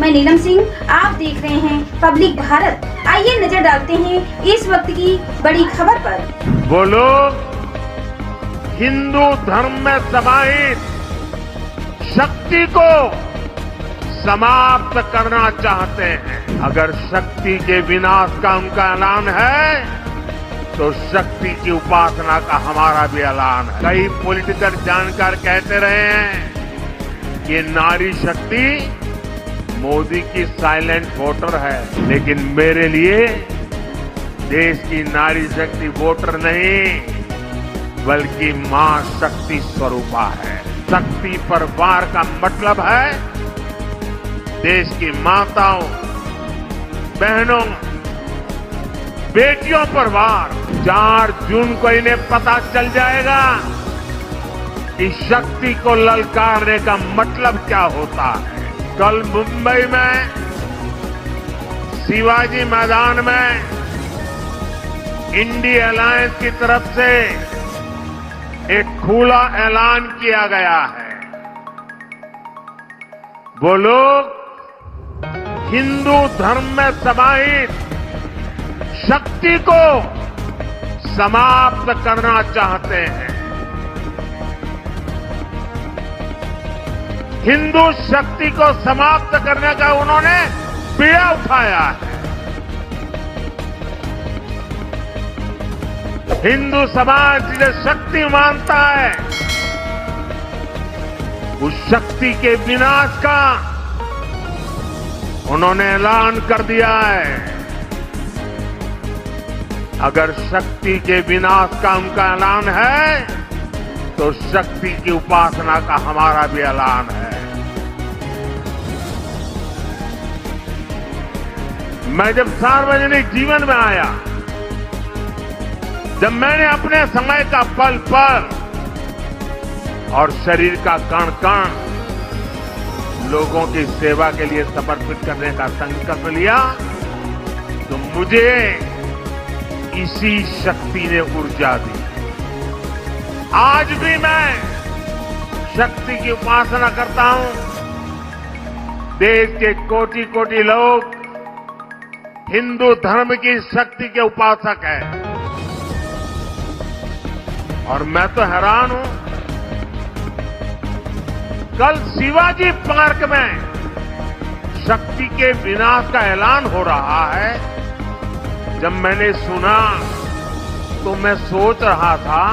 मैं नीलम सिंह, आप देख रहे हैं पब्लिक भारत। आइए नजर डालते हैं इस वक्त की बड़ी खबर पर। वो लोग हिंदू धर्म में समाहित शक्ति को समाप्त करना चाहते हैं। अगर शक्ति के विनाश का उनका ऐलान है तो शक्ति की उपासना का हमारा भी ऐलान है। कई पॉलिटिकल जानकार कहते रहे हैं कि नारी शक्ति मोदी की साइलेंट वोटर है, लेकिन मेरे लिए देश की नारी शक्ति वोटर नहीं बल्कि मां शक्ति स्वरूपा है। शक्ति पर वार का मतलब है देश की माताओं, बहनों, बेटियों पर वार। 4 जून को इन्हें पता चल जाएगा कि शक्ति को ललकारने का मतलब क्या होता है। कल मुंबई में शिवाजी मैदान में इंडिया अलायंस की तरफ से एक खुला ऐलान किया गया है। वो लोग हिंदू धर्म में समाहित शक्ति को समाप्त करना चाहते हैं। हिंदू शक्ति को समाप्त करने का उन्होंने बीड़ा उठाया है। हिंदू समाज जिसे शक्ति मानता है, उस शक्ति के विनाश का उन्होंने ऐलान कर दिया है। अगर शक्ति के विनाश का उनका ऐलान है तो शक्ति की उपासना का हमारा भी ऐलान है। मैं जब सार्वजनिक जीवन में आया, जब मैंने अपने समय का पल पल और शरीर का कण कण लोगों की सेवा के लिए समर्पित करने का संकल्प लिया, तो मुझे इसी शक्ति ने ऊर्जा दी। आज भी मैं शक्ति की उपासना करता हूं। देश के कोटि कोटि लोग हिंदू धर्म की शक्ति के उपासक हैं और मैं तो हैरान हूं। कल शिवाजी पार्क में शक्ति के विनाश का ऐलान हो रहा है। जब मैंने सुना तो मैं सोच रहा था,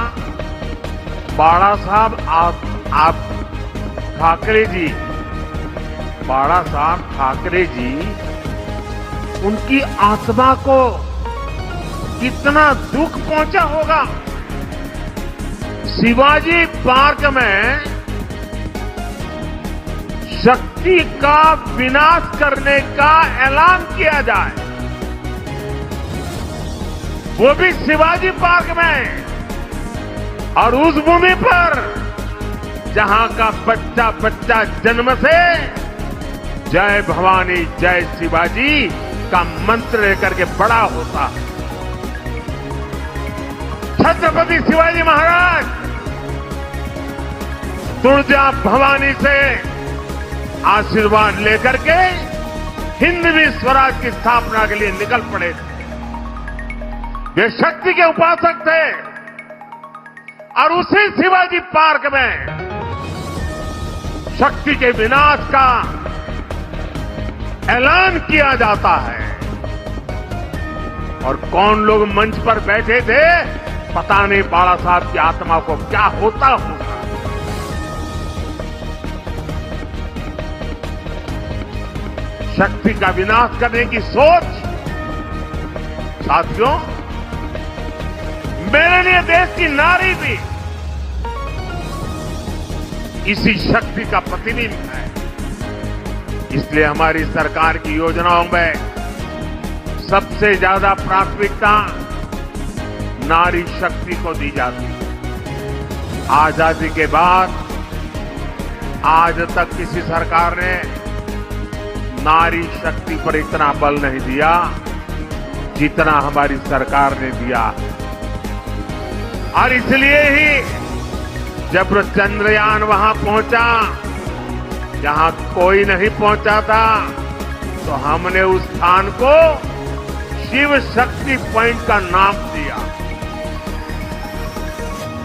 बाड़ा साहब आप ठाकरे जी, बाड़ा साहब ठाकरे जी, उनकी आत्मा को कितना दुख पहुंचा होगा। शिवाजी पार्क में शक्ति का विनाश करने का ऐलान किया जाए, वो भी शिवाजी पार्क में, और उस भूमि पर जहां का बच्चा बच्चा जन्म से जय भवानी जय शिवाजी का मंत्र लेकर के बड़ा होता है। छत्रपति शिवाजी महाराज दुर्गा भवानी से आशीर्वाद लेकर के हिंदवी स्वराज की स्थापना के लिए निकल पड़े थे। वे शक्ति के उपासक थे और उसी शिवाजी पार्क में शक्ति के विनाश का ऐलान किया जाता है। और कौन लोग मंच पर बैठे थे, पता नहीं बाला साहब की आत्मा को क्या होता होगा। शक्ति का विनाश करने की सोच, साथियों, मेरे लिए देश की नारी भी इसी शक्ति का प्रतिबिंब है। इसलिए हमारी सरकार की योजनाओं में सबसे ज्यादा प्राथमिकता नारी शक्ति को दी जाती है। आजादी के बाद आज तक किसी सरकार ने नारी शक्ति पर इतना बल नहीं दिया जितना हमारी सरकार ने दिया। और इसलिए ही जब चंद्रयान वहां पहुंचा जहां कोई नहीं पहुंचा था, तो हमने उस स्थान को शिव शक्ति पॉइंट का नाम दिया।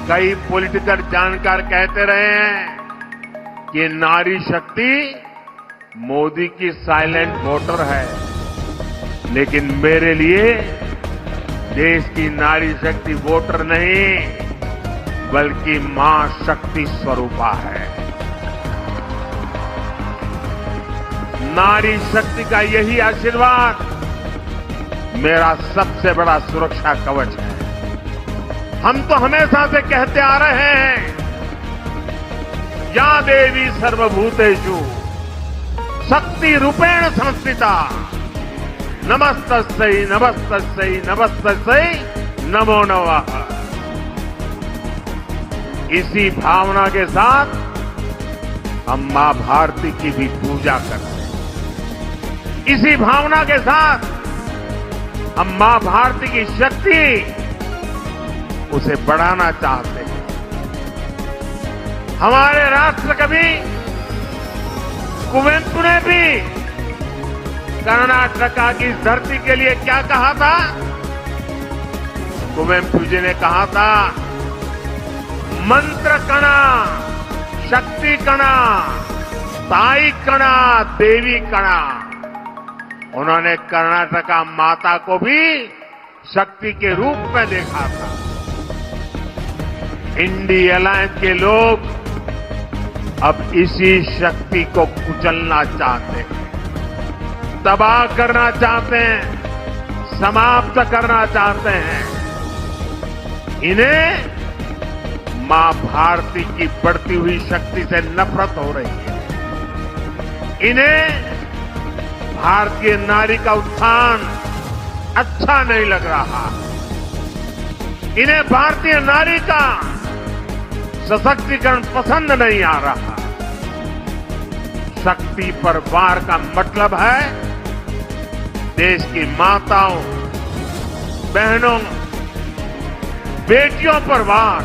कई पॉलिटिकल जानकार कहते रहे हैं कि नारी शक्ति मोदी की साइलेंट वोटर है, लेकिन मेरे लिए देश की नारी शक्ति वोटर नहीं बल्कि मां शक्ति स्वरूपा है। नारी शक्ति का यही आशीर्वाद मेरा सबसे बड़ा सुरक्षा कवच है। हम तो हमेशा से कहते आ रहे हैं, या देवी सर्वभूतेषु शक्ति रूपेण संस्थिता नमस्तस्यै नमस्तस्यै नमस्तस्यै नमो नमः। इसी भावना के साथ हम मां भारती की भी पूजा करते हैं। इसी भावना के साथ हम मां भारती की शक्ति उसे बढ़ाना चाहते हैं। हमारे राष्ट्र कवि कुवेंपु ने भी कर्नाटका की इस धरती के लिए क्या कहा था? कुवेंपु जी ने कहा था, मंत्र कणा, शक्ति कणा, ताई कणा, देवी कणा। उन्होंने कर्नाटका माता को भी शक्ति के रूप में देखा था। इंडी अलायंस के लोग अब इसी शक्ति को कुचलना चाहते हैं, तबाह करना चाहते हैं, समाप्त करना चाहते हैं। इन्हें मां भारती की बढ़ती हुई शक्ति से नफरत हो रही है। इन्हें भारतीय नारी का उत्थान अच्छा नहीं लग रहा। इन्हें भारतीय नारी का सशक्तिकरण पसंद नहीं आ रहा। शक्ति पर वार का मतलब है देश की माताओं, बहनों, बेटियों पर वार।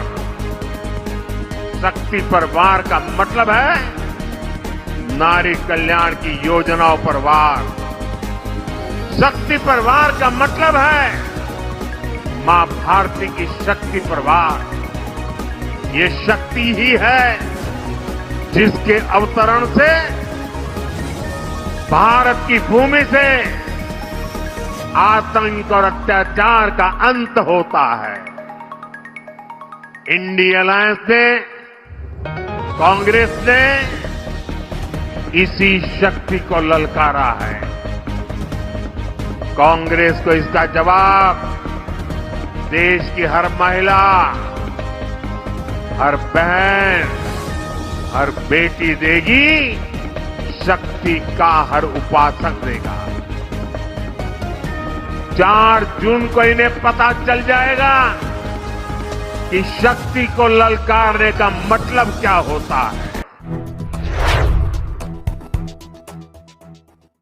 शक्ति पर वार का मतलब है नारी कल्याण की योजनाओं पर वार। शक्ति पर वार का मतलब है मां भारती की शक्ति पर वार। ये शक्ति ही है जिसके अवतरण से भारत की भूमि से आतंक और अत्याचार का अंत होता है। इंडी अलायंस ने, कांग्रेस ने इसी शक्ति को ललकारा है। कांग्रेस को इसका जवाब देश की हर महिला, हर बहन, हर बेटी देगी, शक्ति का हर उपासक देगा। 4 जून को इन्हें पता चल जाएगा कि शक्ति को ललकारने का मतलब क्या होता है।